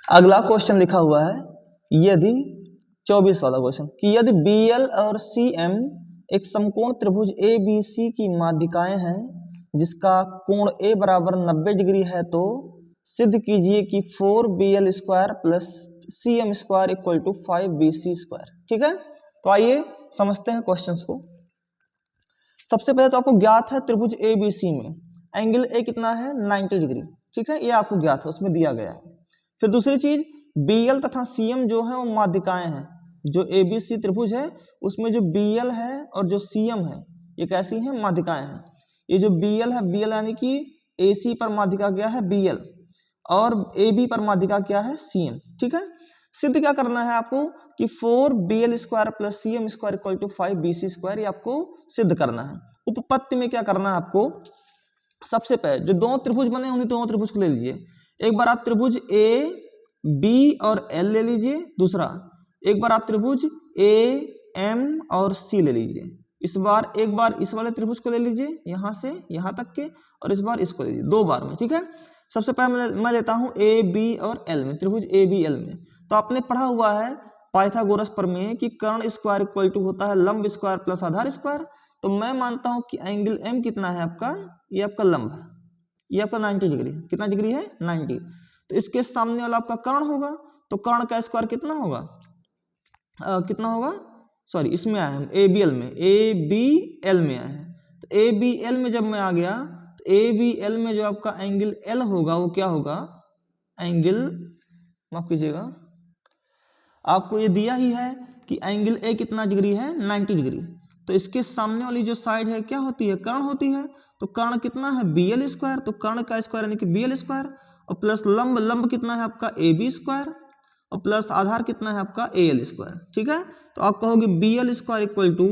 अगला क्वेश्चन लिखा हुआ है यदि 24 वाला क्वेश्चन कि यदि BL और CM एक समकोण त्रिभुज ABC की माध्यिकाएं हैं जिसका कोण A बराबर 90 डिग्री है तो सिद्ध कीजिए कि 4BL square plus CM square equal to 5BC square. ठीक है, तो आइए समझते हैं क्वेश्चंस को। सबसे पहले तो आपको ज्ञात है त्रिभुज ABC में एंगल A कितना है 90 डिग्री। ठीक है, ये आपको ज्ञात है, उसमें दिया गया है। फिर दूसरी चीज BL तथा CM जो है वो माध्यिकाएं हैं। जो ABC त्रिभुज है उसमें जो BL है और जो CM है ये कैसी हैं, माध्यिकाएं हैं। ये जो BL है, BL यानी कि AC पर माध्यिका क्या है BL और AB पर माध्यिका क्या है CM। ठीक है, सिद्ध क्या करना है आपको कि 4BL square plus CM square equal to 5BC square, ये आपको सिद्ध करना है। उपपत्ति में क्या करना है आपको, सबसे पहले जो दो त्रिभुज बने उन्हीं दोनों त्रिभुज को ले लीजिए। एक बार आप त्रिभुज A B और L ले लीजिए, दूसरा एक बार आप त्रिभुज A M और C ले लीजिए। इस बार एक बार इस वाले त्रिभुज को ले लीजिए यहां से यहां तक के, और इस बार इसको ले लीजिए, दो बार में। ठीक है, सबसे पहले मैं लेता हूं A B और L में, त्रिभुज A B L में। तो आपने पढ़ा हुआ है पाइथागोरस प्रमेय कि कर्ण स्क्वायर इक्वल टू होता है लंब स्क्वायर प्लस आधार स्क्वायर। तो मैं मानता हूं कि एंगल M कितना है आपका, ये आपका लंब है, ये आपका 90 डिग्री। कितना डिग्री है 90। तो इसके सामने वाला आपका कर्ण होगा, तो कर्ण का स्क्वायर कितना होगा, कितना होगा, सॉरी इसमें आए हम ABL में, ABL में आए हैं। तो ABL में जब मैं आ गया तो ABL में जो आपका एंगल L होगा वो क्या होगा, एंगल, माफ कीजिएगा, आपको ये दिया ही है कि एंगल A कितना डिग्री है 90 डिग्री। तो इसके सामने वाली जो साइड है क्या होती है, कर्ण होती है। तो कर्ण कितना है BL स्क्वायर, तो कर्ण का स्क्वायर यानी कि BL स्क्वायर, और प्लस लंब, लंब कितना है आपका AB स्क्वायर, और प्लस आधार कितना है आपका AL स्क्वायर। ठीक है, तो आप कहोगे BL square equal to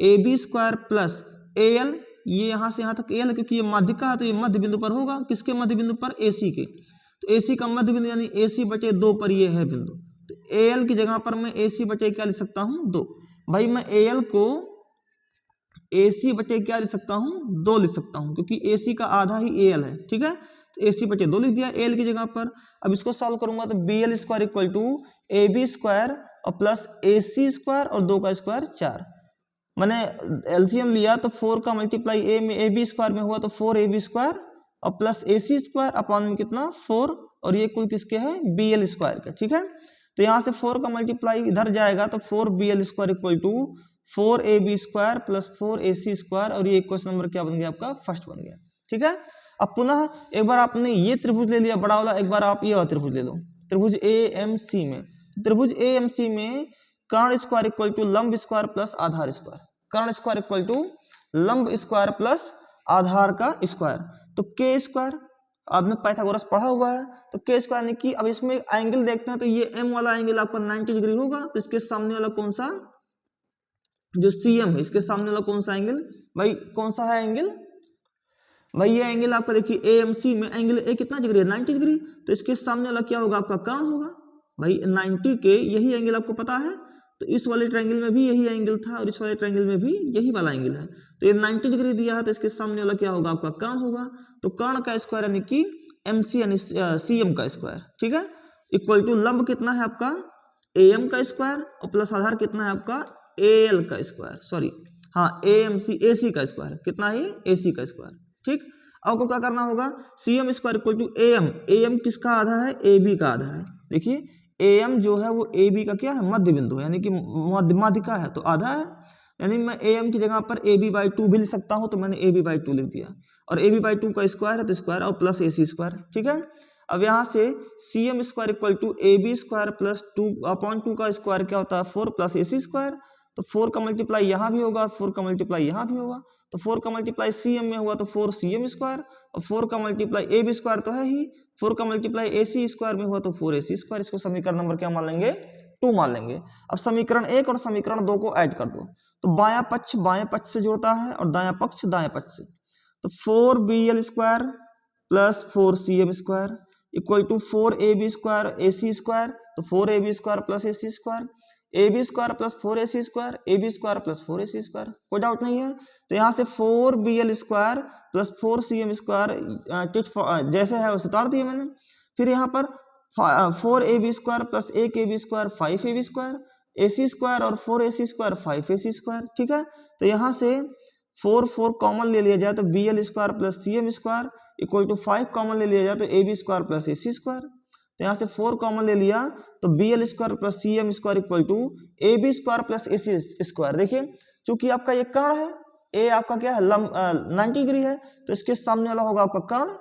AB square plus AL, ये यहाँ से यहाँ तक AL, क्योंकि ये माध्यिका है तो ये मध्य बिंदु पर होगा। किसके मध्य बिंदु पर, AC के। तो AC का मध्य बिंदु यानी AC बटे 2 पर ये है बिंदु। तो AL की जगह पर मैं AC बटे क्या लिख सकता हूँ 2। भाई मैं AL को AC बटे क्या लिख सकता हूँ 2 लिख सकता हूँ, क्योंकि AC का आधा ही AL है। ठीक है, तो AC बटे 2 लिख दिया AL की जगह पर। अब इसको सॉल्व करूंगा तो BL square equal to AB square और प्लस AC स्क्वायर और 2 का स्क्वायर 4। मैंने LCM लिया तो 4 का मल्टीप्लाई A में AB स्क्वायर में हुआ तो 4AB स्क्वायर और प्लस AC स्क्वायर अपॉन में कितना 4, और ये कुल किसके है BL स्क्वायर का। ठीक है, तो यहाँ से 4 का मल्टीप्लाई इधर जाएगा तो 4BL square equal to 4AB square plus 4AC square, और ये क्वेश्चन नंबर क्या बन गया आपका, फर्स्ट बन गया। ठीक है, अब पुनः एक बार आपने ये त्रिभुज ले लिया बड़ा वाला, एक बार आप ये वाला त्रिभुज ले लो, त्रिभुज AMC में। त्रिभुज AMC में कर्ण स्क्वायर इक्वल टू लंब स्क्वायर प्लस आधार स्क्वायर, कर्ण स्क्वायर इक्वल टू लंब स्क्वायर प्लस आधार का स्क्वायर। तो K स्क्वायर आपने पाइथागोरस पढ़ा हुआ है, तो K स्क्वायर यानी कि, अब इसमें एंगल देखते हैं तो ये M वाला एंगल आपका 90 डिग्री होगा। तो इसके सामने वाला कौन सा, जो CM है, इसके सामने वाला कौन सा एंगल, भाई कौन सा है एंगल, भाई ये एंगल आपका देखिए AMC में एंगल A कितना डिग्री है 90 डिग्री। तो इसके सामने वाला क्या होगा आपका कर्ण होगा। भाई 90 के यही एंगल आपको पता है, तो इस वाले ट्रायंगल में भी यही एंगल था और इस वाले ट्रायंगल में भी यही वाला एंगल है। तो ये 90 डिग्री दिया है तो इसके सामने वाला क्या होगा आपका कर्ण होगा। तो कर्ण का स्क्वायर यानी कि MC यानी CM का स्क्वायर। ठीक है, इक्वल टू लंब कितना है आपका AM का स्क्वायर और प्लस आधार कितना है आपका AL का स्क्वायर, सॉरी हाँ AMC AC का स्क्वायर, कितना है AC का स्क्वायर। ठीक, आपको क्या करना होगा, CM square equal to AM, AM किसका आधा है AB का आधा है। देखिए AM जो है वो AB का क्या है मध्य बिंदु है, यानी कि माध्यिका है तो आधा है, यानी मैं AM की जगह पर AB/2 भी लिख सकता हूं, तो मैंने AB/2 लिख दिया, और AB/2 का स्क्वायर है तो स्क्वायर और प्लस AC स्क्वायर। ठीक है, अब यहाँ से CM square equal to AB square plus 2/2 का स्क्वायर क्या होता है 4 प्लस AC स्क्वायर। तो 4 का मल्टीप्लाई यहाँ भी होगा, 4 का मल्टीप्लाई यहाँ भी होगा। तो 4 का मल्टीप्लाई CM में हुआ तो 4CM स्क्वायर, और 4 का मल्टीप्लाई AB स्क्वायर तो है ही, 4 का मल्टीप्लाई AC स्क्वायर में हुआ तो 4AC स्क्वायर। इसको समीकरण नंबर क्या मान लेंगे 2 मान लेंगे। अब समीकरण 1 और समीकरण 2 को ऐड कर दो, तो बायां पक्ष बाएं पक्ष से जुड़ता है और दायां पक्ष दाएं पक्ष से। तो 4BL square plus 4CM square equal to 4AB square AC square, तो 4AB square plus AC square, AB square plus 4AC square, AB square plus 4AC square, कोई डाउट नहीं है। तो यहाँ से 4BL square plus 4CM square जैसे है उसे उतार दिया मैंने। फिर यहाँ पर 4ab² plus 1ab² 5ab², ac² और 4ac² 5ac²। ठीक है, तो यहाँ से 4 कॉमन ले लिया जाए तो bl² plus cm² equal to 5 common ले लिया जाए तो ab² प्लस ac²। तो यहाँ से 4 कॉमन ले लिया तो bl² plus cm² equal to ab² plus ac²। देखिए चूंकि आपका ये कर्ण है, ए आपका क्या है 90 डिग्री है, तो इसके सामने वाला होगा आपका कर्ण,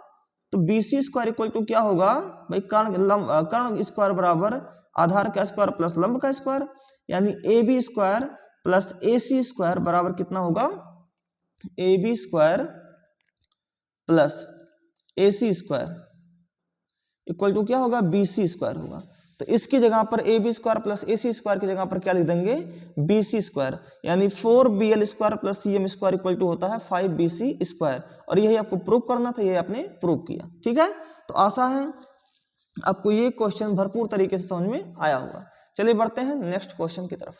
तो bc² इक्वल टू क्या होगा भाई कर्ण स्क्वायर बराबर आधार का स्क्वायर प्लस लंब का स्क्वायर, यानी ab² प्लस ac² बराबर कितना होगा ab² plus ac² equal to क्या होगा bc² होगा। तो इसकी जगह पर ab² प्लस ac² की जगह पर क्या लिख देंगे bc², यानी 4bl² plus cm² equal to होता है 5bc²। और यही आपको प्रूव करना था, यही आपने प्रूव किया। ठीक है, तो आशा है आपको ये क्वेश्चन भरपूर तरीके से समझ में आया होगा। चलिए बढ़ते हैं नेक्स्ट क्वेश्चन की तरफ।